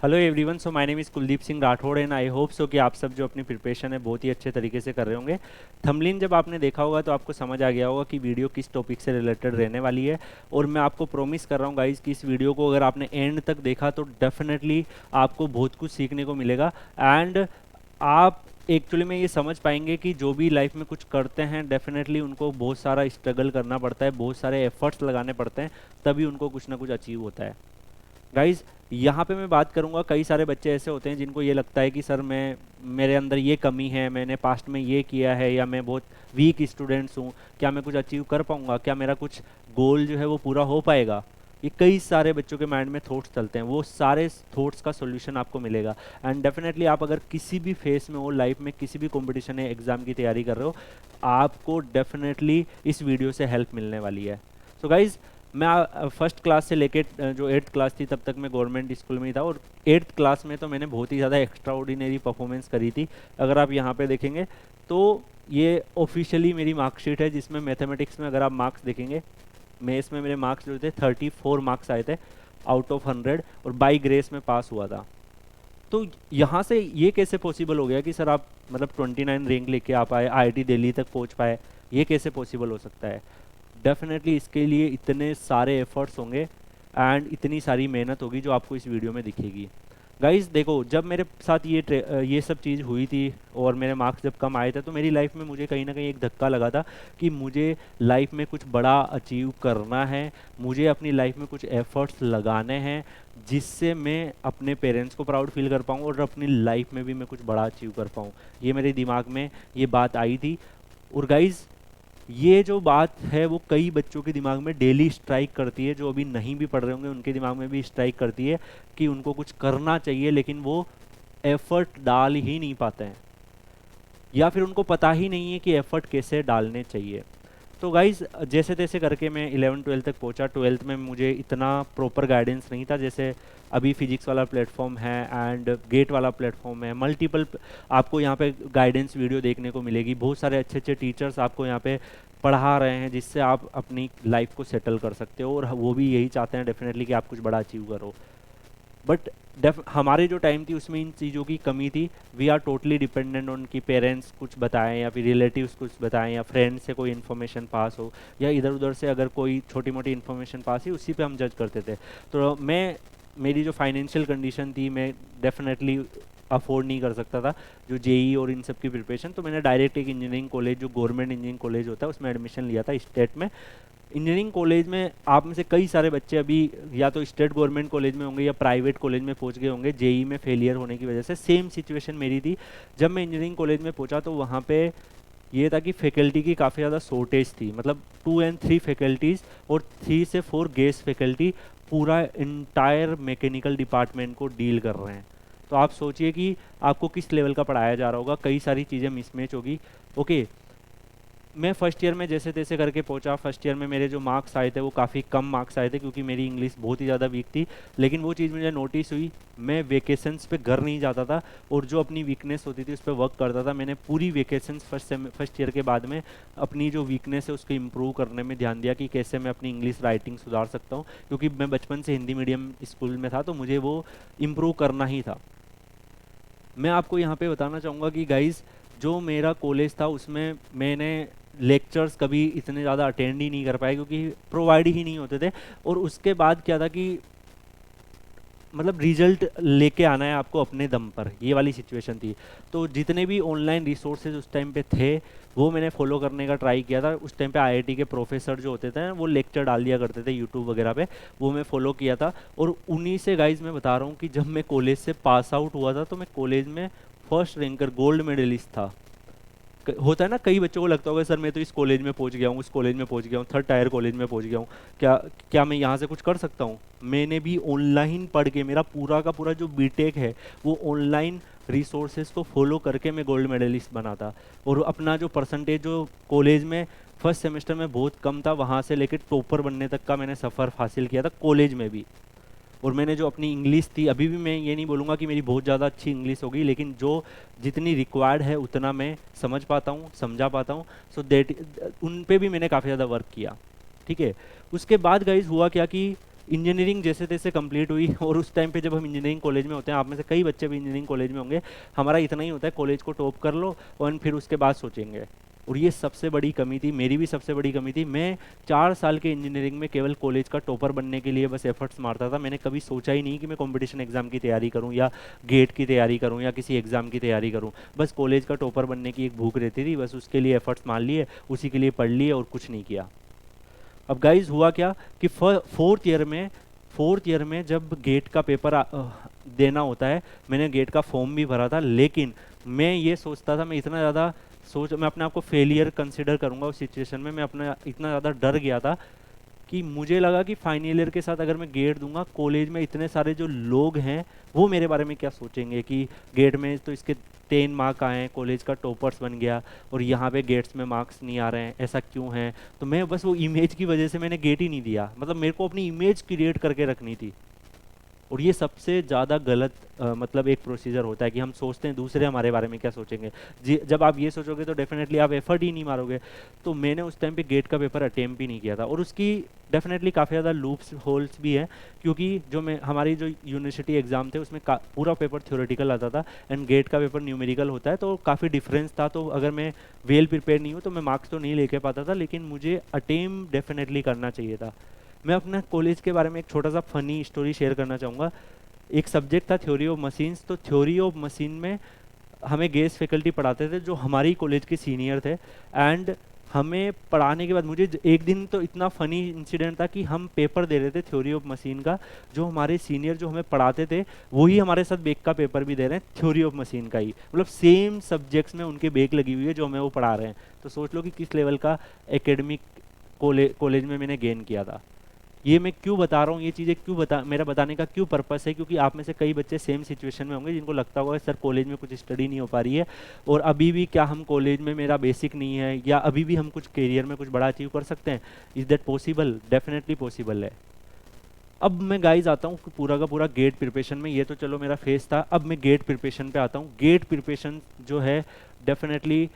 Hello everyone, so my name is Kuldeep Singh Rathore and I hope so कि आप सब जो अपनी प्रिपरेशन है बहुत ही अच्छे तरीके से कर रहे होंगे। थंबनेल जब आपने देखा होगा तो आपको समझ आ गया होगा कि वीडियो किस टॉपिक से रिलेटेड रहने वाली है। और मैं आपको प्रॉमिस कर रहा हूँ गाइज कि इस वीडियो को अगर आपने एंड तक देखा तो डेफिनेटली आपको बहुत कुछ सीखने को मिलेगा। एंड आप एक्चुअली में ये समझ पाएंगे कि जो भी लाइफ में कुछ करते हैं डेफिनेटली उनको बहुत सारा स्ट्रगल करना पड़ता है, बहुत सारे एफर्ट्स लगाने पड़ते हैं, तभी उनको कुछ ना कुछ अचीव होता है। गाइज यहाँ पे मैं बात करूँगा, कई सारे बच्चे ऐसे होते हैं जिनको ये लगता है कि सर मैं मेरे अंदर ये कमी है, मैंने पास्ट में ये किया है, या मैं बहुत वीक स्टूडेंट्स हूँ, क्या मैं कुछ अचीव कर पाऊँगा, क्या मेरा कुछ गोल जो है वो पूरा हो पाएगा। ये कई सारे बच्चों के माइंड में थॉट्स चलते हैं, वो सारे थॉट्स का सोल्यूशन आपको मिलेगा। एंड डेफिनेटली आप अगर किसी भी फेस में हो लाइफ में, किसी भी कंपटीशन या एग्जाम की तैयारी कर रहे हो, आपको डेफिनेटली इस वीडियो से हेल्प मिलने वाली है। सो गाइज मैं फर्स्ट क्लास से लेके जो 8th क्लास थी तब तक मैं गवर्नमेंट स्कूल में ही था, और 8th क्लास में तो मैंने बहुत ही ज़्यादा एक्स्ट्रा ऑर्डिनरी परफॉर्मेंस करी थी। अगर आप यहाँ पे देखेंगे तो ये ऑफिशियली मेरी मार्कशीट है, जिसमें मैथमेटिक्स में अगर आप मार्क्स देखेंगे, मैं इसमें मेरे मार्क्स जो थे 34 मार्क्स आए थे आउट ऑफ 100, और बाई ग्रेस में पास हुआ था। तो यहाँ से ये कैसे पॉसिबल हो गया कि सर आप मतलब 29 रैंक लेके आ पाए, IIT दिल्ली तक पहुँच पाए, ये कैसे पॉसिबल हो सकता है। डेफिनेटली इसके लिए इतने सारे एफर्ट्स होंगे एंड इतनी सारी मेहनत होगी जो आपको इस वीडियो में दिखेगी। गाइस देखो, जब मेरे साथ ये सब चीज़ हुई थी और मेरे मार्क्स जब कम आए थे तो मेरी लाइफ में मुझे कहीं ना कहीं एक धक्का लगा था कि मुझे लाइफ में कुछ बड़ा अचीव करना है, मुझे अपनी लाइफ में कुछ एफर्ट्स लगाने हैं जिससे मैं अपने पेरेंट्स को प्राउड फील कर पाऊँ और अपनी लाइफ में भी मैं कुछ बड़ा अचीव कर पाऊँ। ये मेरे दिमाग में ये बात आई थी। और गाइज़ ये जो बात है वो कई बच्चों के दिमाग में डेली स्ट्राइक करती है, जो अभी नहीं भी पढ़ रहे होंगे उनके दिमाग में भी स्ट्राइक करती है कि उनको कुछ करना चाहिए लेकिन वो एफर्ट डाल ही नहीं पाते हैं, या फिर उनको पता ही नहीं है कि एफर्ट कैसे डालने चाहिए। तो गाइज जैसे तैसे करके मैं 11th-12th तक पहुंचा। 12th में मुझे इतना प्रॉपर गाइडेंस नहीं था, जैसे अभी फिजिक्स वाला प्लेटफॉर्म है एंड गेट वाला प्लेटफॉर्म है, मल्टीपल आपको यहाँ पे गाइडेंस वीडियो देखने को मिलेगी, बहुत सारे अच्छे अच्छे टीचर्स आपको यहाँ पे पढ़ा रहे हैं जिससे आप अपनी लाइफ को सेटल कर सकते हो, और वो भी यही चाहते हैं डेफिनेटली कि आप कुछ बड़ा अचीव करो। बट हमारे जो टाइम थी उसमें इन चीज़ों की कमी थी। We are totally dependent on कि पेरेंट्स कुछ बताएं या फिर रिलेटिव्स कुछ बताएं या फ्रेंड्स से कोई इन्फॉर्मेशन पास हो या इधर उधर से अगर कोई छोटी मोटी इन्फॉर्मेशन पास ही, उसी पे हम जज करते थे। तो मेरी जो फाइनेंशियल कंडीशन थी, मैं डेफिनेटली अफोर्ड नहीं कर सकता था जो जेई और इन सब की प्रिपरेशन। तो मैंने डायरेक्ट एक इंजीनियरिंग कॉलेज, जो गवर्नमेंट इंजीनियरिंग कॉलेज होता है, उसमें एडमिशन लिया था स्टेट में। इंजीनियरिंग कॉलेज में आप में से कई सारे बच्चे अभी या तो स्टेट गवर्नमेंट कॉलेज में होंगे या प्राइवेट कॉलेज में पहुंच गए होंगे जेई में फेलियर होने की वजह से। सेम सिचुएशन मेरी थी। जब मैं इंजीनियरिंग कॉलेज में पहुंचा तो वहाँ पे ये था कि फैकल्टी की काफ़ी ज़्यादा शॉर्टेज थी, मतलब 2 और 3 फैकल्टीज़ और 3 से 4 गेस्ट फैकल्टी पूरा इंटायर मैकेनिकल डिपार्टमेंट को डील कर रहे हैं। तो आप सोचिए कि आपको किस लेवल का पढ़ाया जा रहा होगा, कई सारी चीज़ें मिसमैच होगी। ओके, मैं फर्स्ट ईयर में जैसे तैसे करके पहुंचा। फर्स्ट ईयर में मेरे जो मार्क्स आए थे वो काफ़ी कम मार्क्स आए थे क्योंकि मेरी इंग्लिश बहुत ही ज़्यादा वीक थी। लेकिन वो चीज़ मुझे नोटिस हुई, मैं वेकेशंस पे घर नहीं जाता था और जो अपनी वीकनेस होती थी उस पर वर्क करता था। मैंने पूरी वेकेशंस फर्स्ट ईयर के बाद में अपनी जो वीकनेस है उसको इम्प्रूव करने में ध्यान दिया कि कैसे मैं अपनी इंग्लिश राइटिंग सुधार सकता हूँ, क्योंकि मैं बचपन से हिंदी मीडियम स्कूल में था तो मुझे वो इम्प्रूव करना ही था। मैं आपको यहाँ पे बताना चाहूँगा कि गाइज़ जो मेरा कॉलेज था उसमें मैंने लेक्चर्स कभी इतने ज़्यादा अटेंड ही नहीं कर पाए क्योंकि प्रोवाइड ही नहीं होते थे। और उसके बाद क्या था कि मतलब रिजल्ट लेके आना है आपको अपने दम पर, ये वाली सिचुएशन थी। तो जितने भी ऑनलाइन रिसोर्सेज उस टाइम पे थे वो मैंने फॉलो करने का ट्राई किया था। उस टाइम पे आईआईटी के प्रोफेसर जो होते थे वो लेक्चर डाल दिया करते थे यूट्यूब वगैरह पे, वो मैं फॉलो किया था। और उन्हीं से गाइज मैं बता रहा हूँ कि जब मैं कॉलेज से पास आउट हुआ था तो मैं कॉलेज में फर्स्ट रैंकर गोल्ड मेडलिस्ट था। होता है ना, कई बच्चों को लगता होगा सर मैं तो इस कॉलेज में पहुंच गया हूँ, उस कॉलेज में पहुंच गया हूँ, 3rd टायर कॉलेज में पहुंच गया हूँ, क्या क्या मैं यहाँ से कुछ कर सकता हूँ। मैंने भी ऑनलाइन पढ़ के, मेरा पूरा का पूरा जो बीटेक है वो ऑनलाइन रिसोर्सेज को फॉलो करके मैं गोल्ड मेडलिस्ट बना था। और अपना जो परसेंटेज जो कॉलेज में फर्स्ट सेमेस्टर में बहुत कम था, वहाँ से लेकर टॉपर बनने तक का मैंने सफ़र हासिल किया था कॉलेज में भी। और मैंने जो अपनी इंग्लिश थी, अभी भी मैं ये नहीं बोलूँगा कि मेरी बहुत ज़्यादा अच्छी इंग्लिश होगी, लेकिन जो जितनी रिक्वायर्ड है उतना मैं समझ पाता हूँ, समझा पाता हूँ। सो दैट उन पे भी मैंने काफ़ी ज़्यादा वर्क किया। ठीक है, उसके बाद गाइज हुआ क्या कि इंजीनियरिंग जैसे तैसे कंप्लीट हुई और उस टाइम पे जब हम इंजीनियरिंग कॉलेज में होते हैं, आप में से कई बच्चे भी इंजीनियरिंग कॉलेज में होंगे, हमारा इतना ही होता है कॉलेज को टॉप कर लो और फिर उसके बाद सोचेंगे। और ये सबसे बड़ी कमी थी, मेरी भी सबसे बड़ी कमी थी। मैं 4 साल के इंजीनियरिंग में केवल कॉलेज का टॉपर बनने के लिए बस एफर्ट्स मारता था। मैंने कभी सोचा ही नहीं कि मैं कंपटीशन एग्जाम की तैयारी करूं या गेट की तैयारी करूं या किसी एग्जाम की तैयारी करूं। बस कॉलेज का टॉपर बनने की एक भूख रहती थी, बस उसके लिए एफर्ट्स मार लिए, उसी के लिए पढ़ लिए और कुछ नहीं किया। अब गाइज हुआ क्या कि फोर्थ ईयर में जब गेट का पेपर देना होता है, मैंने गेट का फॉर्म भी भरा था, लेकिन मैं ये सोचता था, मैं इतना ज़्यादा मैं अपने आप को फेलियर कंसिडर करूंगा उस सिचुएशन में। मैं अपना इतना ज़्यादा डर गया था कि मुझे लगा कि फाइनल ईयर के साथ अगर मैं गेट दूंगा, कॉलेज में इतने सारे जो लोग हैं वो मेरे बारे में क्या सोचेंगे कि गेट में तो इसके 10 मार्क आए हैं, कॉलेज का टॉपर्स बन गया और यहाँ पे गेट्स में मार्क्स नहीं आ रहे हैं, ऐसा क्यों है। तो मैं बस वो इमेज की वजह से मैंने गेट ही नहीं दिया। मतलब मेरे को अपनी इमेज क्रिएट करके रखनी थी। और ये सबसे ज़्यादा गलत मतलब एक प्रोसीजर होता है कि हम सोचते हैं दूसरे हमारे बारे में क्या सोचेंगे। जब आप ये सोचोगे तो डेफिनेटली आप एफर्ट ही नहीं मारोगे। तो मैंने उस टाइम पे गेट का पेपर अटेम्प्ट ही नहीं किया था और उसकी डेफिनेटली काफ़ी ज़्यादा लूप्स होल्स भी हैं, क्योंकि हमारी जो यूनिवर्सिटी एग्ज़ाम थे उसमें पूरा पेपर थ्योरेटिकल आता था एंड गेट का पेपर न्यूमेरिकल होता है, तो काफ़ी डिफरेंस था। तो अगर मैं वेल प्रिपेयर नहीं हूँ तो मैं मार्क्स तो नहीं लेके पाता था, लेकिन मुझे अटेम्प्ट डेफिनेटली करना चाहिए था। मैं अपना कॉलेज के बारे में एक छोटा सा फनी स्टोरी शेयर करना चाहूँगा। एक सब्जेक्ट था थ्योरी ऑफ मशीन्स। तो थ्योरी ऑफ मशीन में हमें गेस्ट फैकल्टी पढ़ाते थे जो हमारी कॉलेज के सीनियर थे। एंड हमें पढ़ाने के बाद मुझे एक दिन तो इतना फनी इंसिडेंट था कि हम पेपर दे रहे थे थ्योरी ऑफ मशीन का, जो हमारे सीनियर जो हमें पढ़ाते थे वही हमारे साथ बेक का पेपर भी दे रहे हैं थ्योरी ऑफ मशीन का ही। मतलब सेम सब्जेक्ट्स में उनके बेक लगी हुई है जो हमें वो पढ़ा रहे हैं। तो सोच लो कि किस लेवल का एकेडमिक कॉलेज में मैंने गेन किया था। ये मैं क्यों बता रहा हूँ, ये चीज़ें मेरा बताने का क्यों पर्पस है, क्योंकि आप में से कई बच्चे सेम सिचुएशन में होंगे जिनको लगता होगा सर कॉलेज में कुछ स्टडी नहीं हो पा रही है और अभी भी क्या हम कॉलेज में मेरा बेसिक नहीं है या अभी भी हम कुछ करियर में कुछ बड़ा अचीव कर सकते हैं। Is that possible? Definitely possible है। अब मैं गाइज आता हूँ पूरा का पूरा गेट प्रिपरेशन में। ये तो चलो मेरा फेस था, अब मैं गेट प्रिपरेशन पे आता हूँ। गेट प्रिपरेशन जो है डेफिनेटली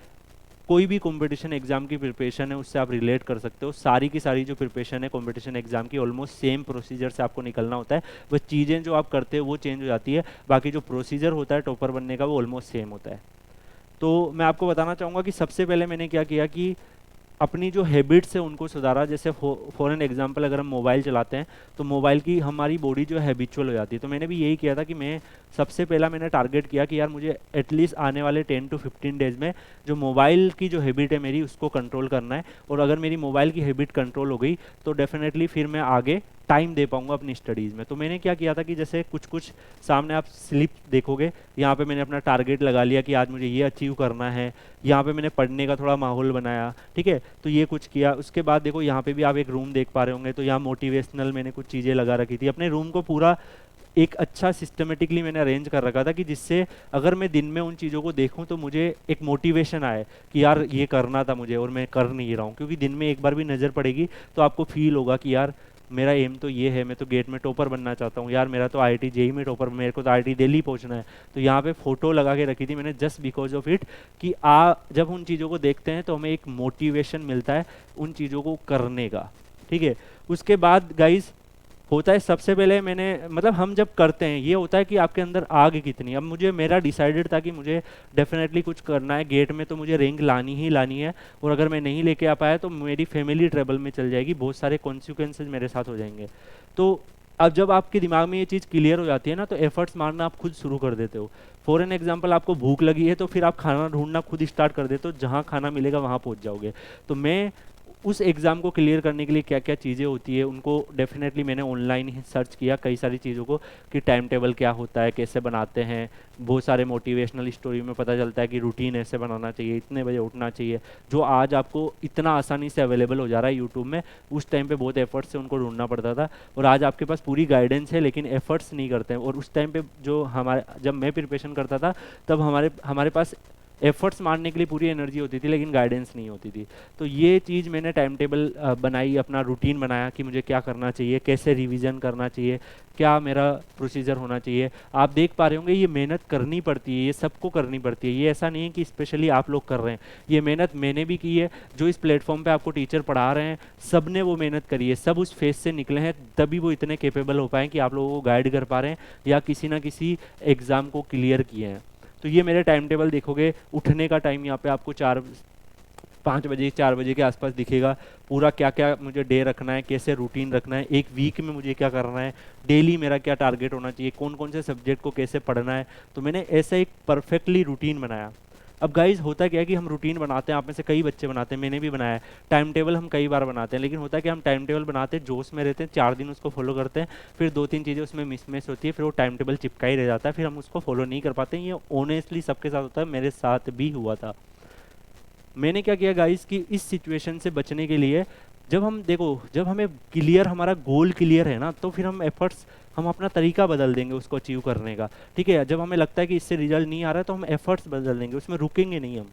कोई भी कंपटीशन एग्जाम की प्रिपरेशन है उससे आप रिलेट कर सकते हो। सारी की सारी जो प्रिपरेशन है कंपटीशन एग्जाम की ऑलमोस्ट सेम प्रोसीजर से आपको निकलना होता है, बस चीज़ें जो आप करते हो वो चेंज हो जाती है, बाकी जो प्रोसीजर होता है टॉपर बनने का वो ऑलमोस्ट सेम होता है। तो मैं आपको बताना चाहूँगा कि सबसे पहले मैंने क्या किया कि अपनी जो हैबिट्स है उनको सुधारा। जैसे फॉर एन एग्जांपल अगर हम मोबाइल चलाते हैं तो मोबाइल की हमारी बॉडी जो है हैबिचुअल हो जाती है। तो मैंने भी यही किया था कि मैं सबसे पहला मैंने टारगेट किया कि यार मुझे एटलीस्ट आने वाले 10 to 15 डेज में जो मोबाइल की जो हैबिट है मेरी उसको कंट्रोल करना है। और अगर मेरी मोबाइल की हैबिट कंट्रोल हो गई तो डेफिनेटली फिर मैं आगे टाइम दे पाऊंगा अपनी स्टडीज़ में। तो मैंने क्या किया था कि जैसे कुछ सामने आप स्लिप देखोगे, यहाँ पे मैंने अपना टारगेट लगा लिया कि आज मुझे ये अचीव करना है। यहाँ पे मैंने पढ़ने का थोड़ा माहौल बनाया, ठीक है, तो ये कुछ किया। उसके बाद देखो यहाँ पे भी आप एक रूम देख पा रहे होंगे, तो यहाँ मोटिवेशनल मैंने कुछ चीज़ें लगा रखी थी। अपने रूम को पूरा एक अच्छा सिस्टमेटिकली मैंने अरेंज कर रखा था कि जिससे अगर मैं दिन में उन चीज़ों को देखूं तो मुझे एक मोटिवेशन आए कि यार ये करना था मुझे और मैं कर नहीं रहा हूँ। क्योंकि दिन में एक बार भी नज़र पड़ेगी तो आपको फील होगा कि यार मेरा एम तो ये है, मैं तो गेट में टॉपर बनना चाहता हूँ, यार मेरा तो आईआईटी जेईई में टॉपर, मेरे को तो आईआईटी दिल्ली पहुँचना है। तो यहाँ पे फोटो लगा के रखी थी मैंने जस्ट बिकॉज ऑफ इट कि जब उन चीज़ों को देखते हैं तो हमें एक मोटिवेशन मिलता है उन चीज़ों को करने का, ठीक है। उसके बाद गाइज होता है सबसे पहले मैंने मतलब हम जब करते हैं ये होता है कि आपके अंदर आग कितनी। अब मुझे मेरा डिसाइडेड था कि मुझे डेफिनेटली कुछ करना है गेट में, तो मुझे रैंक लानी ही लानी है। और अगर मैं नहीं लेके आ पाया तो मेरी फैमिली ट्रबल में चल जाएगी, बहुत सारे कॉन्सिक्वेंसेज मेरे साथ हो जाएंगे। तो अब जब आपके दिमाग में ये चीज़ क्लियर हो जाती है ना तो एफर्ट्स मारना आप खुद शुरू कर देते हो। फॉर एन एग्जाम्पल आपको भूख लगी है तो फिर आप खाना ढूंढना खुद स्टार्ट कर देते हो, जहाँ खाना मिलेगा वहाँ पहुँच जाओगे। तो मैं उस एग्ज़ाम को क्लियर करने के लिए क्या क्या चीज़ें होती है उनको डेफिनेटली मैंने ऑनलाइन ही सर्च किया कई सारी चीज़ों को कि टाइम टेबल क्या होता है, कैसे बनाते हैं। बहुत सारे मोटिवेशनल स्टोरी में पता चलता है कि रूटीन ऐसे बनाना चाहिए, इतने बजे उठना चाहिए, जो आज आपको इतना आसानी से अवेलेबल हो जा रहा है यूट्यूब में। उस टाइम पे बहुत एफर्ट्स से उनको ढूंढना पड़ता था और आज आपके पास पूरी गाइडेंस है लेकिन एफर्ट्स नहीं करते हैं। और उस टाइम पे जो जब मैं प्रिपरेशन करता था तब हमारे पास एफर्ट्स मारने के लिए पूरी एनर्जी होती थी लेकिन गाइडेंस नहीं होती थी। तो ये चीज़ मैंने टाइम टेबल बनाई, अपना रूटीन बनाया कि मुझे क्या करना चाहिए, कैसे रिवीजन करना चाहिए, क्या मेरा प्रोसीजर होना चाहिए। आप देख पा रहे होंगे ये मेहनत करनी पड़ती है, ये सबको करनी पड़ती है, ये ऐसा नहीं है कि स्पेशली आप लोग कर रहे हैं। ये मेहनत मैंने भी की है, जो इस प्लेटफॉर्म पे आपको टीचर पढ़ा रहे हैं सब ने वो मेहनत करी है, सब उस फेज से निकले हैं, तभी वो इतने केपेबल हो पाए कि आप लोगों को गाइड कर पा रहे हैं या किसी ना किसी एग्ज़ाम को क्लियर किए हैं। तो ये मेरे टाइम टेबल देखोगे, उठने का टाइम यहाँ पे आपको 5 बजे 4 बजे के आसपास दिखेगा। पूरा क्या क्या मुझे डे रखना है, कैसे रूटीन रखना है, एक वीक में मुझे क्या करना है, डेली मेरा क्या टारगेट होना चाहिए, कौन कौन से सब्जेक्ट को कैसे पढ़ना है। तो मैंने ऐसा एक परफेक्टली रूटीन बनाया। अब गाइज होता क्या है कि हम रूटीन बनाते हैं, आप में से कई बच्चे बनाते हैं, मैंने भी बनाया है, टाइम टेबल हम कई बार बनाते हैं, लेकिन होता है कि हम टाइम टेबल बनाते हैं, जोश में रहते हैं, 4 दिन उसको फॉलो करते हैं, फिर 2-3 चीज़ें उसमें मिसमैच होती है, फिर वो टाइम टेबल चिपका ही रह जाता है, फिर हम उसको फॉलो नहीं कर पाते हैं। ये ऑनेस्टली सबके साथ होता है, मेरे साथ भी हुआ था। मैंने क्या किया गाइस कि इस सिचुएशन से बचने के लिए, जब हम देखो, जब हमें क्लियर, हमारा गोल क्लियर है ना, तो फिर हम एफर्ट्स, हम अपना तरीका बदल देंगे उसको अचीव करने का। ठीक है, जब हमें लगता है कि इससे रिजल्ट नहीं आ रहा है तो हम एफर्ट्स बदल देंगे, उसमें रुकेंगे नहीं हम।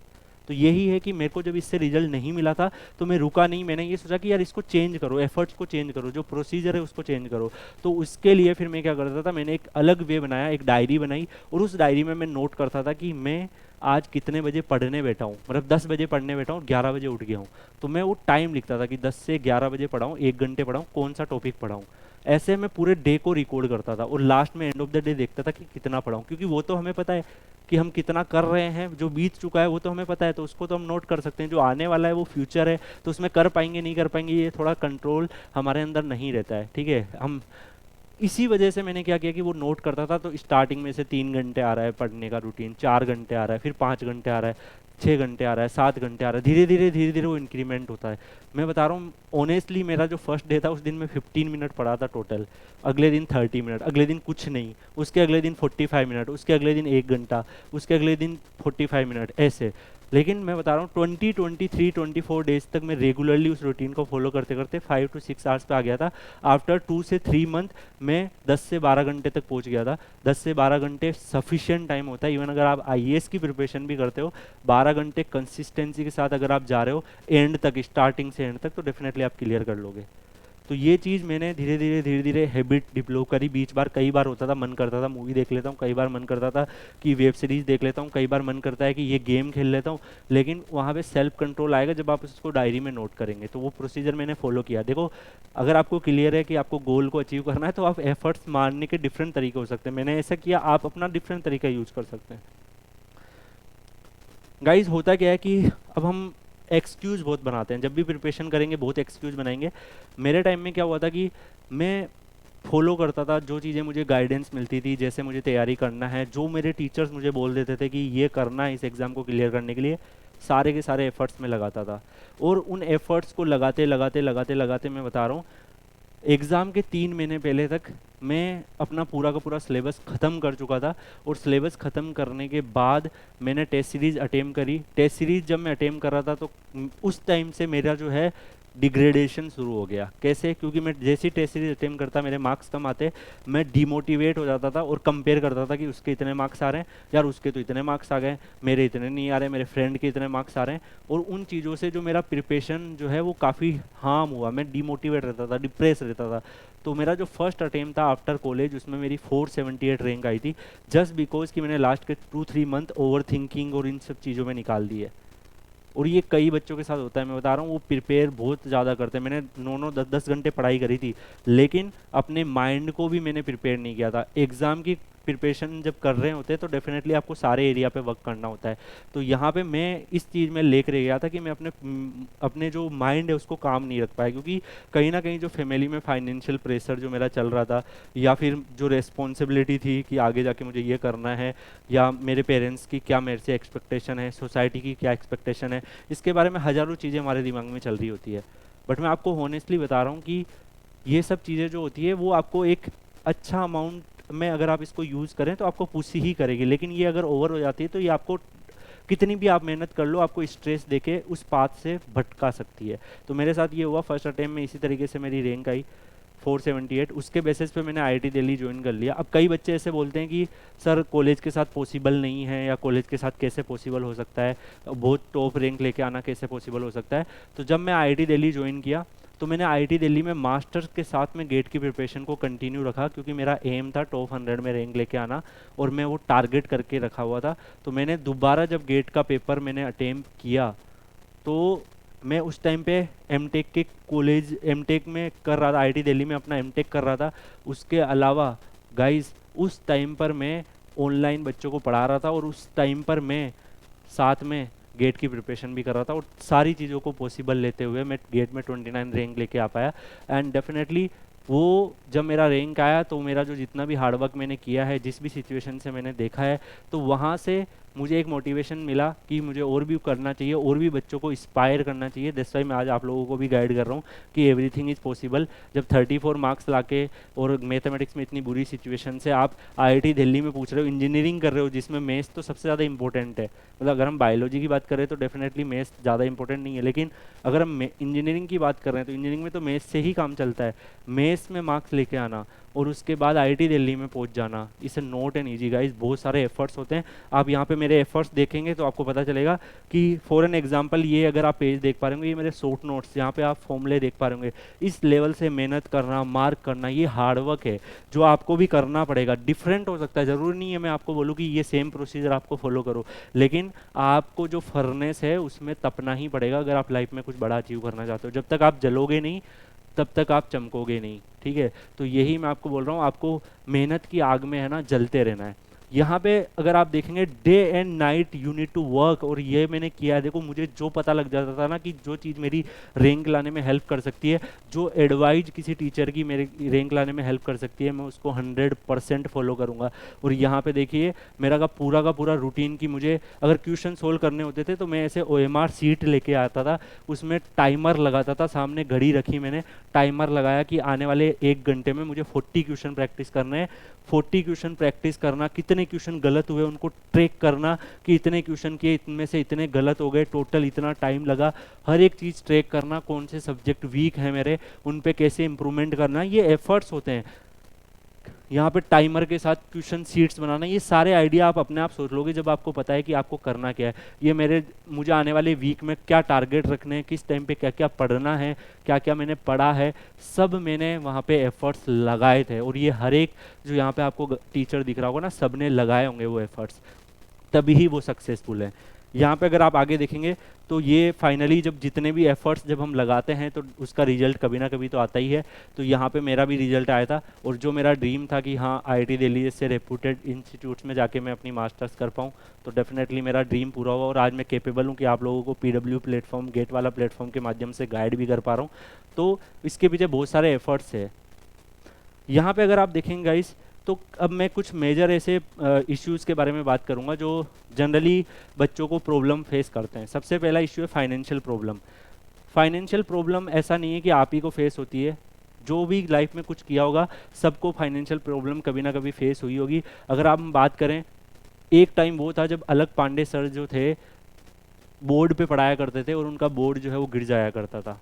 तो यही है कि मेरे को जब इससे रिजल्ट नहीं मिला था तो मैं रुका नहीं, मैंने ये सोचा कि यार इसको चेंज करो, एफर्ट्स को चेंज करो, जो प्रोसीजर है उसको चेंज करो। तो उसके लिए फिर मैं क्या करता था, मैंने एक अलग वे बनाया, एक डायरी बनाई, और उस डायरी में मैं नोट करता था कि मैं आज कितने बजे पढ़ने बैठा हूँ, मतलब 10 बजे पढ़ने बैठा हूँ, 11 बजे उठ गया हूँ, तो मैं वो टाइम लिखता था कि 10 से 11 बजे पढ़ाऊँ, 1 घंटे पढ़ाऊँ, कौन सा टॉपिक पढ़ाऊँ। ऐसे मैं पूरे डे को रिकॉर्ड करता था और लास्ट में एंड ऑफ द डे देखता था कि कितना पढ़ाऊँ, क्योंकि वो तो हमें पता है कि हम कितना कर रहे हैं, जो बीत चुका है वो तो हमें पता है, तो उसको तो हम नोट कर सकते हैं। जो आने वाला है वो फ्यूचर है, तो उसमें कर पाएंगे नहीं कर पाएंगे ये थोड़ा कंट्रोल हमारे अंदर नहीं रहता है। ठीक है, हम इसी वजह से मैंने क्या किया कि वो नोट करता था। तो स्टार्टिंग में से 3 घंटे आ रहा है पढ़ने का रूटीन, 4 घंटे आ रहा है, फिर 5 घंटे आ रहा है, 6 घंटे आ रहा है, 7 घंटे आ रहा है, धीरे धीरे वो इंक्रीमेंट होता है। मैं बता रहा हूँ ऑनेस्टली, मेरा जो फर्स्ट डे था उस दिन मैं 15 मिनट पढ़ा था टोटल, अगले दिन 30 मिनट, अगले दिन कुछ नहीं, उसके अगले दिन 45 मिनट, उसके अगले दिन 1 घंटा, उसके अगले दिन 45 मिनट, ऐसे। लेकिन मैं बता रहा हूँ 23 24 डेज तक मैं रेगुलरली उस रूटीन को फॉलो करते करते 5 to 6 आवर्स पे आ गया था। आफ्टर 2 से 3 मंथ मैं 10 से 12 घंटे तक पहुंच गया था। 10 से 12 घंटे सफिशिएंट टाइम होता है, इवन अगर आप आईएएस की प्रिपरेशन भी करते हो, 12 घंटे कंसिस्टेंसी के साथ अगर आप जा रहे हो एंड तक, स्टार्टिंग से एंड तक, तो डेफिनेटली आप क्लियर कर लोगे। तो ये चीज़ मैंने धीरे धीरे हैबिट डेवलप करी। बीच बार कई बार होता था, मन करता था मूवी देख लेता हूँ, कई बार मन करता था कि वेब सीरीज़ देख लेता हूँ, कई बार मन करता है कि ये गेम खेल लेता हूँ, लेकिन वहाँ पे सेल्फ कंट्रोल आएगा जब आप उसको डायरी में नोट करेंगे। तो वो प्रोसीजर मैंने फॉलो किया। देखो, अगर आपको क्लियर है कि आपको गोल को अचीव करना है तो आप एफर्ट्स मारने के डिफरेंट तरीके हो सकते हैं। मैंने ऐसा किया, आप अपना डिफरेंट तरीका यूज कर सकते हैं। गाइज होता क्या है कि अब हम एक्सक्यूज़ बहुत बनाते हैं, जब भी प्रिपरेशन करेंगे बहुत एक्सक्यूज़ बनाएंगे। मेरे टाइम में क्या हुआ था कि मैं फॉलो करता था जो चीज़ें मुझे गाइडेंस मिलती थी, जैसे मुझे तैयारी करना है, जो मेरे टीचर्स मुझे बोल देते थे कि ये करना है इस एग्ज़ाम को क्लियर करने के लिए, सारे के सारे एफर्ट्स में लगाता था। और उन एफर्ट्स को लगाते लगाते लगाते लगाते मैं बता रहा हूँ, एग्ज़ाम के 3 महीने पहले तक मैं अपना पूरा का पूरा सिलेबस ख़त्म कर चुका था। और सिलेबस ख़त्म करने के बाद मैंने टेस्ट सीरीज़ अटेम्प्ट करी। टेस्ट सीरीज़ जब मैं अटेम्प्ट कर रहा था तो उस टाइम से मेरा जो है डिग्रेडेशन शुरू हो गया। कैसे? क्योंकि मैं जैसे ही टेस्ट सीरीज अटेम्प्ट करता, मेरे मार्क्स कम आते, मैं डिमोटिवेट हो जाता था और कंपेयर करता था कि उसके इतने मार्क्स आ रहे हैं, यार उसके तो इतने मार्क्स आ गए, मेरे इतने नहीं आ रहे, मेरे फ्रेंड के इतने मार्क्स आ रहे हैं। और उन चीज़ों से जो मेरा प्रिपरेशन जो है वो काफ़ी हार्म हुआ, मैं डिमोटिवेट रहता था, डिप्रेस रहता था। तो मेरा जो फर्स्ट अटेम्प्ट था आफ्टर कॉलेज, उसमें मेरी 478 रैंक आई थी, जस्ट बिकॉज कि मैंने लास्ट के 2-3 मंथ ओवर थिंकिंग और इन सब चीज़ों में निकाल दी है। और ये कई बच्चों के साथ होता है, मैं बता रहा हूँ, वो प्रिपेयर बहुत ज़्यादा करते हैं। मैंने 9-9 10-10 घंटे पढ़ाई करी थी, लेकिन अपने माइंड को भी मैंने प्रिपेयर नहीं किया था। एग्ज़ाम की प्रिपरेशन जब कर रहे होते हैं तो डेफिनेटली आपको सारे एरिया पे वर्क करना होता है। तो यहाँ पे मैं इस चीज़ में लेकर रह गया था कि मैं अपने जो माइंड है उसको काम नहीं रख पाया, क्योंकि कहीं ना कहीं जो फैमिली में फाइनेंशियल प्रेशर जो मेरा चल रहा था, या फिर जो रेस्पॉन्सिबिलिटी थी कि आगे जाके मुझे ये करना है, या मेरे पेरेंट्स की क्या मेरे से एक्सपेक्टेशन है, सोसाइटी की क्या एक्सपेक्टेशन है, इसके बारे में हज़ारों चीज़ें हमारे दिमाग में चल रही होती है। बट मैं आपको होनेस्टली बता रहा हूँ कि ये सब चीज़ें जो होती है वो आपको एक अच्छा अमाउंट में अगर आप इसको यूज़ करें तो आपको पुश ही करेगी, लेकिन ये अगर ओवर हो जाती है तो ये आपको कितनी भी आप मेहनत कर लो, आपको स्ट्रेस देके उस पाथ से भटका सकती है। तो मेरे साथ ये हुआ, फर्स्ट अटेम्प्ट में इसी तरीके से मेरी रैंक आई 478, उसके बेसिस पे मैंने आईआईटी दिल्ली ज्वाइन कर लिया। अब कई बच्चे ऐसे बोलते हैं कि सर कॉलेज के साथ पॉसिबल नहीं है, या कॉलेज के साथ कैसे पॉसिबल हो सकता है, बहुत टॉप रैंक लेके आना कैसे पॉसिबल हो सकता है। तो जब मैं आईआईटी दिल्ली ज्वाइन किया तो मैंने आईआईटी दिल्ली में मास्टर्स के साथ में गेट की प्रिपरेशन को कंटिन्यू रखा, क्योंकि मेरा एम था टॉप 100 में रैंक लेके आना, और मैं वो टारगेट करके रखा हुआ था। तो मैंने दोबारा जब गेट का पेपर मैंने अटेम्प्ट किया तो मैं उस टाइम पे एमटेक के कॉलेज एमटेक में कर रहा था, आईआईटी दिल्ली में अपना एमटेक कर रहा था। उसके अलावा गाइस उस टाइम पर मैं ऑनलाइन बच्चों को पढ़ा रहा था, और उस टाइम पर मैं साथ में गेट की प्रिपरेशन भी कर रहा था, और सारी चीज़ों को पॉसिबल लेते हुए मैं गेट में 29 रैंक लेके आ पाया। एंड डेफिनेटली वो जब मेरा रैंक आया तो मेरा जो जितना भी हार्डवर्क मैंने किया है, जिस भी सिचुएशन से मैंने देखा है, तो वहाँ से मुझे एक मोटिवेशन मिला कि मुझे और भी करना चाहिए, और भी बच्चों को इंस्पायर करना चाहिए। दैट्स व्हाई मैं आज आप लोगों को भी गाइड कर रहा हूँ कि एवरीथिंग इज़ पॉसिबल। जब 34 मार्क्स लाके और मैथमेटिक्स में इतनी बुरी सिचुएशन से आप आईआईटी दिल्ली में पूछ रहे हो, इंजीनियरिंग कर रहे हो जिसमें मैथ्स तो सबसे ज़्यादा इंपॉर्टेंट है, मतलब अगर हम बायोलॉजी की बात करें तो डेफिनेटली मैथ्स ज़्यादा इंपॉर्टेंट नहीं है, लेकिन अगर हम इंजीनियरिंग की बात कर रहे हैं तो इंजीनियरिंग में तो मैथ्स से ही काम चलता है। मैथ्स में मार्क्स लेके आना और उसके बाद आईआईटी दिल्ली में पहुंच जाना, इसे नॉट एन ईजी गाइस, बहुत सारे एफर्ट्स होते हैं। आप यहाँ पे मेरे एफर्ट्स देखेंगे तो आपको पता चलेगा कि फॉर एन एग्जांपल ये अगर आप पेज देख पा रहे होंगे, ये मेरे शॉर्ट नोट्स, यहाँ पे आप फॉर्मूले देख पा रहे होंगे। इस लेवल से मेहनत करना, मार्क करना, ये हार्डवर्क है जो आपको भी करना पड़ेगा। डिफरेंट हो सकता है, ज़रूरी नहीं है मैं आपको बोलूँ कि ये सेम प्रोसीजर आपको फॉलो करो, लेकिन आपको जो फर्नेस है उसमें तपना ही पड़ेगा अगर आप लाइफ में कुछ बड़ा अचीव करना चाहते हो। जब तक आप जलोगे नहीं तब तक आप चमकोगे नहीं, ठीक है। तो यही मैं आपको बोल रहा हूँ, आपको मेहनत की आग में है ना जलते रहना है। यहाँ पे अगर आप देखेंगे day and night you need to work, और ये मैंने किया है। देखो मुझे जो पता लग जाता था ना कि जो चीज़ मेरी रैंक लाने में हेल्प कर सकती है, जो एडवाइज किसी टीचर की मेरे रैंक लाने में हेल्प कर सकती है, मैं उसको 100% फॉलो करूँगा। और यहाँ पे देखिए मेरा का पूरा रूटीन की मुझे अगर क्वेश्चन सोल्व करने होते थे तो मैं ऐसे OMR सीट लेके आता था, उसमें टाइमर लगाता था, सामने घड़ी रखी मैंने, टाइमर लगाया कि आने वाले 1 घंटे में मुझे 40 क्वेश्चन प्रैक्टिस करने हैं। 40 क्वेश्चन प्रैक्टिस करना, कितने क्वेश्चन गलत हुए उनको ट्रैक करना कि इतने क्वेश्चन किए, इनमें से इतने गलत हो गए, टोटल इतना टाइम लगा, हर एक चीज़ ट्रैक करना, कौन से सब्जेक्ट वीक है मेरे, उन पे कैसे इंप्रूवमेंट करना, ये एफर्ट्स होते हैं। यहाँ पे टाइमर के साथ क्वेश्चन सीट्स बनाना, ये सारे आइडिया आप अपने आप सोच लोगे जब आपको पता है कि आपको करना क्या है। ये मुझे आने वाले वीक में क्या टारगेट रखने हैं, किस टाइम पे क्या क्या पढ़ना है, क्या क्या मैंने पढ़ा है, सब मैंने वहाँ पे एफर्ट्स लगाए थे। और ये हर एक जो यहाँ पे आपको टीचर दिख रहा होगा ना, सब ने लगाए होंगे वो एफर्ट्स, तभी ही वो सक्सेसफुल है। यहाँ पे अगर आप आगे देखेंगे तो ये फाइनली जब जितने भी एफर्ट्स जब हम लगाते हैं तो उसका रिजल्ट कभी ना कभी तो आता ही है। तो यहाँ पे मेरा भी रिजल्ट आया था, और जो मेरा ड्रीम था कि हाँ आईआईटी दिल्ली जैसे रेप्यूटेड इंस्टीट्यूट्स में जाके मैं अपनी मास्टर्स कर पाऊँ, तो डेफिनेटली मेरा ड्रीम पूरा हुआ। और आज मैं कैपेबल हूँ कि आप लोगों को PW प्लेटफॉर्म, गेट वाला प्लेटफॉर्म के माध्यम से गाइड भी कर पा रहा हूँ। तो इसके पीछे बहुत सारे एफर्ट्स है। यहाँ पे अगर आप देखेंगे गाइस, तो अब मैं कुछ मेजर ऐसे इश्यूज़ के बारे में बात करूँगा जो जनरली बच्चों को प्रॉब्लम फेस करते हैं। सबसे पहला इश्यू है फाइनेंशियल प्रॉब्लम। फाइनेंशियल प्रॉब्लम ऐसा नहीं है कि आप ही को फेस होती है, जो भी लाइफ में कुछ किया होगा सबको फाइनेंशियल प्रॉब्लम कभी ना कभी फेस हुई होगी। अगर आप बात करें, एक टाइम वो था जब अलग पांडे सर जो थे बोर्ड पे पढ़ाया करते थे और उनका बोर्ड जो है वो गिर जाया करता था,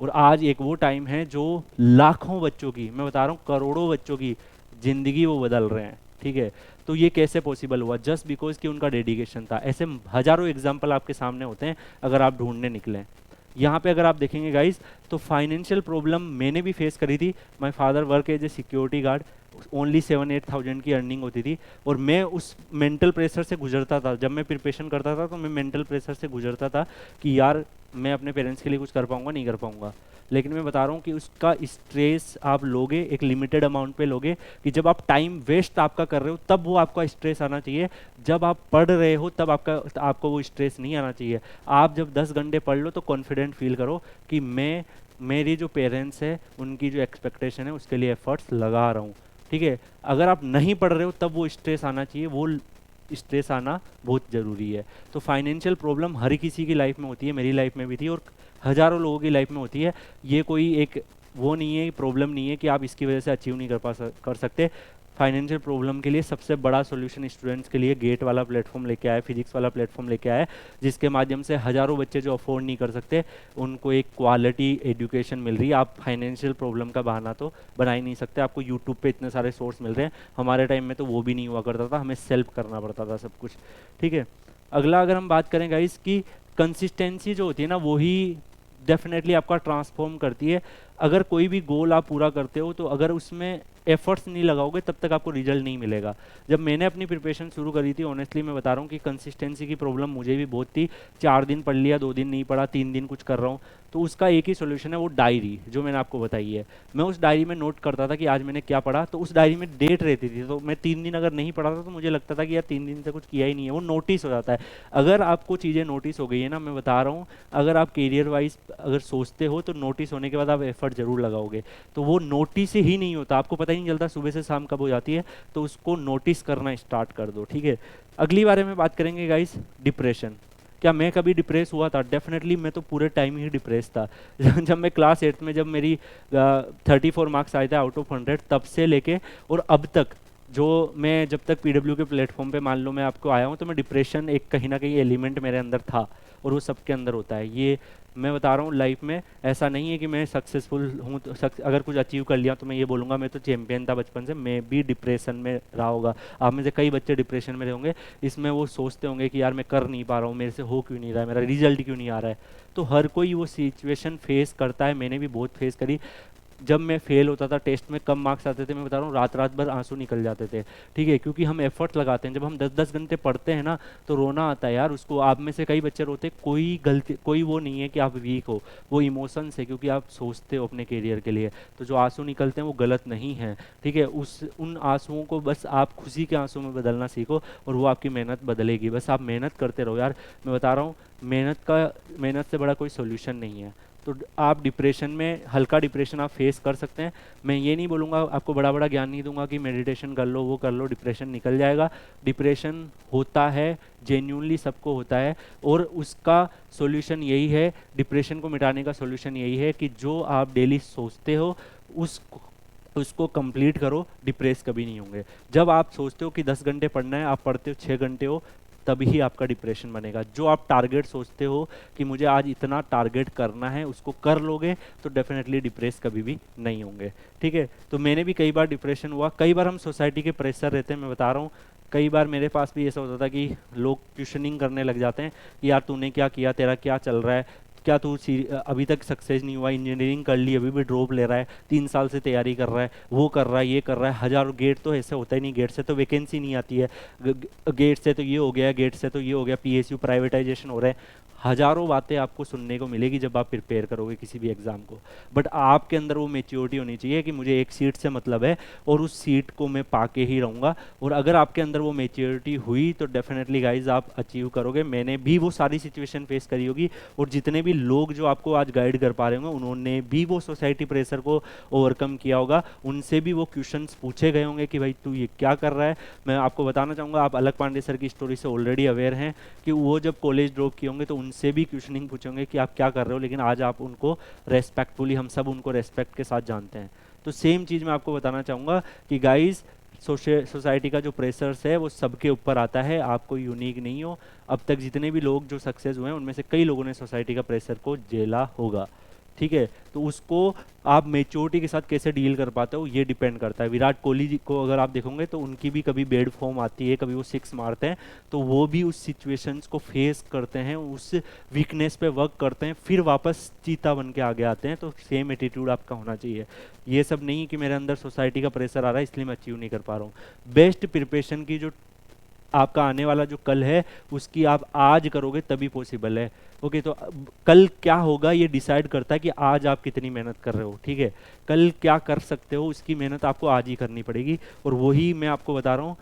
और आज एक वो टाइम है जो लाखों बच्चों की, मैं बता रहा हूँ करोड़ों बच्चों की ज़िंदगी वो बदल रहे हैं, ठीक है। तो ये कैसे पॉसिबल हुआ? जस्ट बिकॉज कि उनका डेडिकेशन था। ऐसे हजारों एग्जाम्पल आपके सामने होते हैं अगर आप ढूंढने निकलें। यहाँ पे अगर आप देखेंगे गाइस, तो फाइनेंशियल प्रॉब्लम मैंने भी फेस करी थी। My father work as a security guard, only 7-8 thousand की अर्निंग होती थी, और मैं उस मेंटल प्रेशर से गुजरता था। जब मैं प्रिपरेशन करता था तो मैं मेंटल प्रेशर से गुजरता था कि यार मैं अपने पेरेंट्स के लिए कुछ कर पाऊंगा नहीं कर पाऊंगा। लेकिन मैं बता रहा हूँ कि उसका स्ट्रेस आप लोगे एक लिमिटेड अमाउंट पे लोगे, कि जब आप टाइम वेस्ट आपका कर रहे हो तब वो आपका स्ट्रेस आना चाहिए, जब आप पढ़ रहे हो तब आपको वो स्ट्रेस नहीं आना चाहिए। आप जब 10 घंटे पढ़ लो तो कॉन्फिडेंट फील करो कि मेरी जो पेरेंट्स है उनकी जो एक्सपेक्टेशन है उसके लिए एफर्ट्स लगा रहा हूँ, ठीक है। अगर आप नहीं पढ़ रहे हो तब वो स्ट्रेस आना चाहिए, वो स्ट्रेस आना बहुत ज़रूरी है। तो फाइनेंशियल प्रॉब्लम हर किसी की लाइफ में होती है, मेरी लाइफ में भी थी और हज़ारों लोगों की लाइफ में होती है। ये कोई एक वो नहीं है, प्रॉब्लम नहीं है कि आप इसकी वजह से अचीव नहीं कर सकते। फाइनेंशियल प्रॉब्लम के लिए सबसे बड़ा सॉल्यूशन स्टूडेंट्स के लिए गेट वाला प्लेटफॉर्म लेके आया, फिजिक्स वाला प्लेटफॉर्म लेके आया, जिसके माध्यम से हज़ारों बच्चे जो अफोर्ड नहीं कर सकते उनको एक क्वालिटी एजुकेशन मिल रही है। आप फाइनेंशियल प्रॉब्लम का बहाना तो बना ही नहीं सकते, आपको यूट्यूब पे इतने सारे सोर्स मिल रहे हैं। हमारे टाइम में तो वो भी नहीं हुआ करता था, हमें सेल्फ करना पड़ता था सब कुछ, ठीक है। अगला अगर हम बात करें गाइस की कंसिस्टेंसी जो होती है ना, वो ही डेफिनेटली आपका ट्रांसफॉर्म करती है। अगर कोई भी गोल आप पूरा करते हो तो अगर उसमें एफर्ट्स नहीं लगाओगे तब तक आपको रिजल्ट नहीं मिलेगा। जब मैंने अपनी प्रिपरेशन शुरू करी थी, ऑनेस्टली मैं बता रहा हूँ कि कंसिस्टेंसी की प्रॉब्लम मुझे भी बहुत थी। 4 दिन पढ़ लिया, 2 दिन नहीं पढ़ा, 3 दिन कुछ कर रहा हूँ, तो उसका एक ही सोल्यूशन है, वो डायरी जो मैंने आपको बताई है। मैं उस डायरी में नोट करता था कि आज मैंने क्या पढ़ा, तो उस डायरी में डेट रहती थी, तो मैं 3 दिन अगर नहीं पढ़ा था तो मुझे लगता था कि यार 3 दिन से कुछ किया ही नहीं है, वो नोटिस हो जाता है। अगर आपको चीज़ें नोटिस हो गई है ना, मैं बता रहा हूँ, अगर आप करियर वाइज अगर सोचते हो तो नोटिस होने के बाद आप एफर्ट जरूर लगाओगे। तो वो नोटिस ही नहीं होता, आपको पता ही नहीं चलता सुबह से शाम कब हो जाती है, तो उसको नोटिस करना स्टार्ट कर दो, ठीक है। अगली बारे में बात करेंगे गाइस, डिप्रेशन। क्या मैं कभी डिप्रेस हुआ था? डेफिनेटली मैं तो पूरे टाइम ही डिप्रेस था। जब मैं क्लास 8 में, जब मेरी 34 मार्क्स आए थे आउट ऑफ 100, तब से लेके और अब तक, जो मैं जब तक पीडब्ल्यू के प्लेटफॉर्म पे मान लो मैं आपको आया हूँ, तो मैं डिप्रेशन एक कहीं ना कहीं एलिमेंट मेरे अंदर था, और वो सबके अंदर होता है। ये मैं बता रहा हूँ, लाइफ में ऐसा नहीं है कि मैं सक्सेसफुल हूँ तो अगर कुछ अचीव कर लिया तो मैं ये बोलूँगा मैं तो चैंपियन था बचपन से। मैं भी डिप्रेशन में रहा होगा, आप में से कई बच्चे डिप्रेशन में रहे होंगे। इसमें वो सोचते होंगे कि यार मैं कर नहीं पा रहा हूँ, मेरे से हो क्यों नहीं रहा है, मेरा रिजल्ट क्यों नहीं आ रहा है। तो हर कोई वो सिचुएशन फेस करता है, मैंने भी बहुत फेस करी। जब मैं फेल होता था, टेस्ट में कम मार्क्स आते थे, मैं बता रहा हूँ रात रात भर आंसू निकल जाते थे, ठीक है, क्योंकि हम एफर्ट लगाते हैं। जब हम 10-10 घंटे पढ़ते हैं ना, तो रोना आता है यार उसको। आप में से कई बच्चे रोते, कोई गलती, कोई वो नहीं है कि आप वीक हो, वो इमोशंस है, क्योंकि आप सोचते हो अपने करियर के लिए। तो जो आंसू निकलते हैं वो गलत नहीं है, ठीक है। उन आंसुओं को बस आप खुशी के आंसू में बदलना सीखो, और वो आपकी मेहनत बदलेगी। बस आप मेहनत करते रहो यार, मैं बता रहा हूँ, मेहनत से बड़ा कोई सोल्यूशन नहीं है। तो आप डिप्रेशन में, हल्का डिप्रेशन आप फेस कर सकते हैं। मैं ये नहीं बोलूँगा, आपको बड़ा बड़ा ज्ञान नहीं दूंगा कि मेडिटेशन कर लो, वो कर लो, डिप्रेशन निकल जाएगा। डिप्रेशन होता है, जेन्यूनली सबको होता है, और उसका सॉल्यूशन यही है, डिप्रेशन को मिटाने का सॉल्यूशन यही है कि जो आप डेली सोचते हो उसको कंप्लीट करो, डिप्रेस कभी नहीं होंगे। जब आप सोचते हो कि 10 घंटे पढ़ना है, आप पढ़ते हो 6 घंटे हो, तभी आपका डिप्रेशन बनेगा। जो आप टारगेट सोचते हो कि मुझे आज इतना टारगेट करना है, उसको कर लोगे तो डेफिनेटली डिप्रेस कभी भी नहीं होंगे, ठीक है। तो मैंने भी कई बार डिप्रेशन हुआ, कई बार हम सोसाइटी के प्रेशर रहते हैं, मैं बता रहा हूँ, कई बार मेरे पास भी ऐसा होता था कि लोग क्वेश्चनिंग करने लग जाते हैं कि यार तूने क्या किया, तेरा क्या चल रहा है, क्या तू अभी तक सक्सेस नहीं हुआ, इंजीनियरिंग कर ली अभी भी ड्रॉप ले रहा है, 3 साल से तैयारी कर रहा है, वो कर रहा है, ये कर रहा है। हजारों गेट तो ऐसे होता ही नहीं, गेट से तो वैकेंसी नहीं आती है, गेट से तो ये हो गया, गेट से तो ये हो गया, पीएसयू प्राइवेटाइजेशन हो रहा है। हजारों बातें आपको सुनने को मिलेगी जब आप प्रिपेयर करोगे किसी भी एग्जाम को, बट आपके अंदर वो मेच्योरिटी होनी चाहिए कि मुझे एक सीट से मतलब है और उस सीट को मैं पाके ही रहूँगा। और अगर आपके अंदर वो मेच्योरिटी हुई तो डेफिनेटली गाइज आप अचीव करोगे। मैंने भी वो सारी सिचुएशन फेस करी होगी, और जितने भी लोग जो आपको आज गाइड कर पा रहे होंगे उन्होंने भी वो सोसाइटी प्रेशर को ओवरकम किया होगा, उनसे भी वो क्वेश्चंस पूछे गए होंगे कि भाई तू ये क्या कर रहा है। मैं आपको बताना चाहूँगा, आप अलग पांडे सर की स्टोरी से ऑलरेडी अवेयर हैं कि वो जब कॉलेज ड्रॉप किए होंगे तो उनसे भी क्वेश्चनिंग पूछेंगे कि आप क्या कर रहे हो, लेकिन आज आप उनको रेस्पेक्टफुली, हम सब उनको रेस्पेक्ट के साथ जानते हैं। तो सेम चीज़ मैं आपको बताना चाहूँगा कि गाइज सोसाइटी का जो प्रेशर्स है वो सबके ऊपर आता है, आप कोई यूनिक नहीं हो। अब तक जितने भी लोग जो सक्सेस हुए हैं उनमें से कई लोगों ने सोसाइटी का प्रेशर को झेला होगा, ठीक है। तो उसको आप मेच्योरिटी के साथ कैसे डील कर पाते हो ये डिपेंड करता है। विराट कोहली जी को अगर आप देखोगे तो उनकी भी कभी बैड फॉर्म आती है, कभी वो 6 मारते हैं, तो वो भी उस सिचुएशंस को फेस करते हैं, उस वीकनेस पे वर्क करते हैं, फिर वापस चीता बन के आगे आते हैं। तो सेम एटीट्यूड आपका होना चाहिए। ये सब नहीं कि मेरे अंदर सोसाइटी का प्रेशर आ रहा है इसलिए मैं अचीव नहीं कर पा रहा हूँ। बेस्ट प्रिपरेशन की जो आपका आने वाला जो कल है उसकी आप आज करोगे तभी पॉसिबल है। ओके, तो कल क्या होगा ये डिसाइड करता है कि आज आप कितनी मेहनत कर रहे हो, ठीक है। कल क्या कर सकते हो उसकी मेहनत आपको आज ही करनी पड़ेगी, और वही मैं आपको बता रहा हूँ,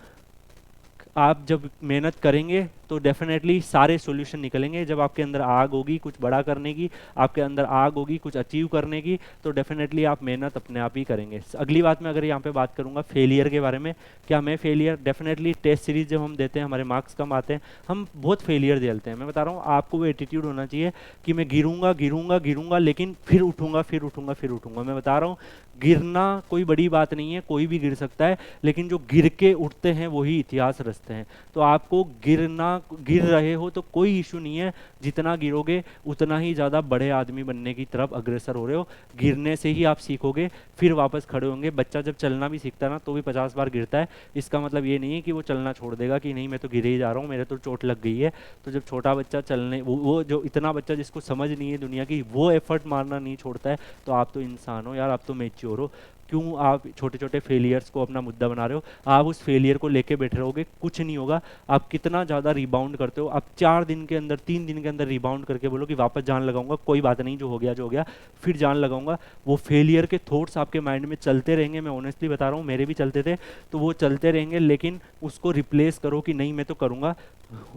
आप जब मेहनत करेंगे तो डेफिनेटली सारे सॉल्यूशन निकलेंगे। जब आपके अंदर आग होगी कुछ बड़ा करने की, आपके अंदर आग होगी कुछ अचीव करने की, तो डेफिनेटली आप मेहनत अपने आप ही करेंगे। अगली बात मैं अगर यहाँ पे बात करूँगा फेलियर के बारे में, क्या मैं फेलियर, डेफिनेटली टेस्ट सीरीज जब हम देते हैं हमारे मार्क्स कम आते हैं, हम बहुत फेलियर झेलते हैं। मैं बता रहा हूँ आपको वो एटीट्यूड होना चाहिए कि मैं गिरूंगा गिरूंगा गिरूंगा लेकिन फिर उठूंगा फिर उठूंगा फिर उठूंगा। मैं बता रहा हूँ गिरना कोई बड़ी बात नहीं है, कोई भी गिर सकता है, लेकिन जो गिर के उठते हैं वही इतिहास रचते हैं। तो आपको गिर रहे हो तो कोई इशू नहीं है, जितना गिरोगे उतना ही ज़्यादा बड़े आदमी बनने की तरफ अग्रसर हो रहे हो। गिरने से ही आप सीखोगे, फिर वापस खड़े होंगे। बच्चा जब चलना भी सीखता है ना तो भी 50 बार गिरता है, इसका मतलब ये नहीं है कि वो चलना छोड़ देगा कि नहीं मैं तो गिरे ही जा रहा हूँ, मेरे तो चोट लग गई है। तो जब छोटा बच्चा चलने वो जो इतना बच्चा जिसको समझ नहीं है दुनिया की, वो एफर्ट मारना नहीं छोड़ता है, तो आप तो इंसान हो यार, आप तो मैच्योर हो। क्यों आप छोटे छोटे फेलियर्स को अपना मुद्दा बना रहे हो? आप उस फेलियर को लेके बैठे रहोगे, कुछ नहीं होगा। आप कितना ज़्यादा रिबाउंड करते हो, आप 4 दिन के अंदर 3 दिन के अंदर रिबाउंड करके बोलो कि वापस जान लगाऊंगा, कोई बात नहीं, जो हो गया, फिर जान लगाऊंगा। वो फेलियर के थॉट्स आपके माइंड में चलते रहेंगे, मैं ऑनेस्टली बता रहा हूँ, मेरे भी चलते थे, तो वो चलते रहेंगे, लेकिन उसको रिप्लेस करो कि नहीं मैं तो करूँगा,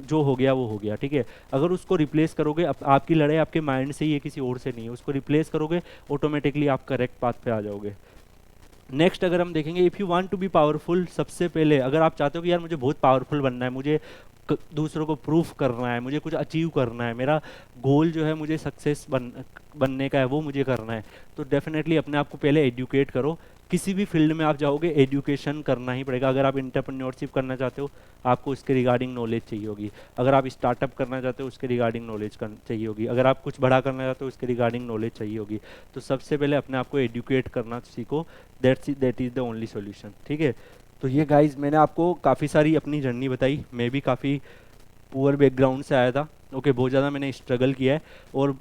जो हो गया वो हो गया, ठीक है। अगर उसको रिप्लेस करोगे, आपकी लड़ाई आपके माइंड से ही है, किसी और से नहीं है, उसको रिप्लेस करोगे ऑटोमेटिकली आप करेक्ट पाथ पे आ जाओगे। नेक्स्ट अगर हम देखेंगे, if you want to be powerful, सबसे पहले अगर आप चाहते हो कि यार मुझे बहुत पावरफुल बनना है, मुझे दूसरों को प्रूफ करना है, मुझे कुछ अचीव करना है, मेरा गोल जो है मुझे सक्सेस बनने का है, वो मुझे करना है, तो डेफिनेटली अपने आप को पहले एजुकेट करो। किसी भी फील्ड में आप जाओगे एजुकेशन करना ही पड़ेगा। अगर आप इंटरप्रेन्योरशिप करना चाहते हो, आपको उसके रिगार्डिंग नॉलेज चाहिए होगी। अगर आप स्टार्टअप करना चाहते हो, उसके रिगार्डिंग नॉलेज चाहिए होगी। अगर आप कुछ बड़ा करना चाहते हो, उसके रिगार्डिंग नॉलेज चाहिए होगी। तो सबसे पहले अपने आप को एजुकेट करना सीखो, that is the only solution, ठीक है। तो ये गाइज मैंने आपको काफ़ी सारी अपनी जर्नी बताई। मैं भी काफ़ी पुअर बैकग्राउंड से आया था, ओके, बहुत ज़्यादा मैंने स्ट्रगल किया है, और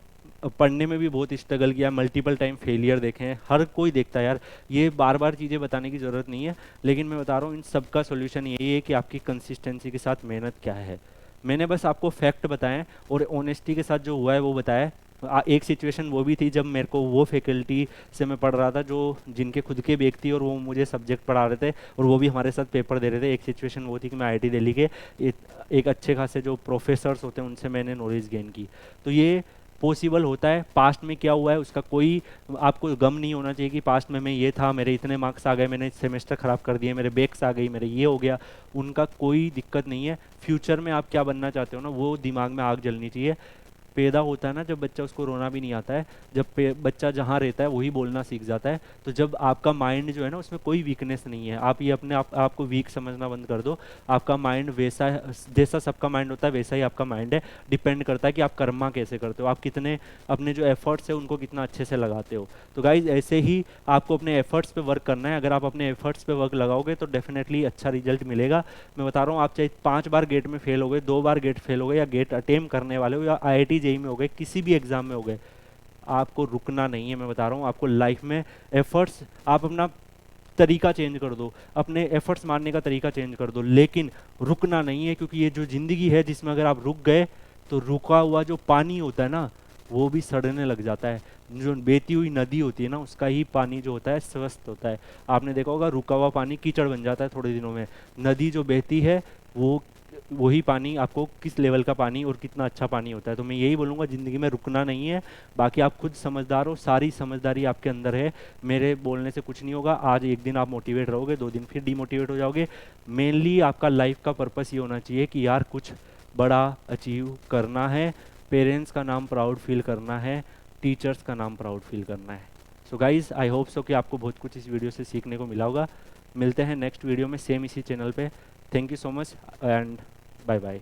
पढ़ने में भी बहुत स्ट्रगल किया, मल्टीपल टाइम फेलियर देखे हैं, हर कोई देखता है यार, ये बार बार चीज़ें बताने की ज़रूरत नहीं है। लेकिन मैं बता रहा हूँ इन सब का सोल्यूशन यही है कि आपकी कंसिस्टेंसी के साथ मेहनत क्या है। मैंने बस आपको फैक्ट बताएं और ऑनेस्टी के साथ जो हुआ है वो बताया। एक सिचुएशन वो भी थी जब मेरे को वो फैकल्टी से मैं पढ़ रहा था जो जिनके खुद के बैग थी, और वो मुझे सब्जेक्ट पढ़ा रहे थे और वो भी हमारे साथ पेपर दे रहे थे। एक सिचुएशन वो थी कि मैं आईआईटी दिल्ली के एक अच्छे खासे जो प्रोफेसर्स होते हैं उनसे मैंने नॉलेज गेन की। तो ये पॉसिबल होता है। पास्ट में क्या हुआ है उसका कोई आपको गम नहीं होना चाहिए कि पास्ट में मैं ये था, मेरे इतने मार्क्स आ गए, मैंने सेमेस्टर ख़राब कर दिए, मेरे बैक्स आ गई, मेरे ये हो गया, उनका कोई दिक्कत नहीं है। फ्यूचर में आप क्या बनना चाहते हो ना, वो दिमाग में आग जलनी चाहिए। पैदा होता है ना जब बच्चा, उसको रोना भी नहीं आता है। जब बच्चा जहाँ रहता है वही बोलना सीख जाता है। तो जब आपका माइंड जो है ना उसमें कोई वीकनेस नहीं है, आप ये अपने आपको वीक समझना बंद कर दो। आपका माइंड वैसा है, जैसा सबका माइंड होता है वैसा ही आपका माइंड है। डिपेंड करता है कि आप कर्मा कैसे करते हो, आप कितने अपने जो एफर्ट्स है उनको कितना अच्छे से लगाते हो। तो गाइज ऐसे ही आपको अपने एफर्ट्स पे वर्क करना है। अगर आप अपने एफर्ट्स पे वर्क लगाओगे तो डेफिनेटली अच्छा रिजल्ट मिलेगा। मैं बता रहा हूँ, आप चाहे 5 बार गेट में फेल हो गए, 2 बार गेट फेल हो गए, या गेट अटेम्प्ट करने वाले हो, या आईआईटी जेईई में हो गए, किसी भी एग्जाम में हो गए, आपको रुकना नहीं है। मैं बता रहा हूँ आपको लाइफ में एफर्ट्स, आप अपना तरीका चेंज कर दो, अपने एफर्ट्स मारने का तरीका चेंज कर दो, लेकिन रुकना नहीं है। क्योंकि ये जो ज़िंदगी है जिसमें अगर आप रुक गए तो रुका हुआ जो पानी होता है ना वो भी सड़ने लग जाता है। जो बहती हुई नदी होती है ना उसका ही पानी जो होता है स्वस्थ होता है। आपने देखा होगा रुका हुआ पानी कीचड़ बन जाता है थोड़े दिनों में। नदी जो बहती है वो वही पानी आपको किस लेवल का पानी और कितना अच्छा पानी होता है। तो मैं यही बोलूँगा, ज़िंदगी में रुकना नहीं है। बाकी आप खुद समझदार हो, सारी समझदारी आपके अंदर है, मेरे बोलने से कुछ नहीं होगा। आज एक दिन आप मोटिवेट रहोगे, 2 दिन फिर डीमोटिवेट हो जाओगे। मेनली आपका लाइफ का पर्पस ये होना चाहिए कि यार कुछ बड़ा अचीव करना है, पेरेंट्स का नाम प्राउड फील करना है, टीचर्स का नाम प्राउड फील करना है। So guys I hope so कि आपको बहुत कुछ इस वीडियो से सीखने को मिला होगा। मिलते हैं नेक्स्ट वीडियो में सेम इसी चैनल पे। Thank you so much and bye bye.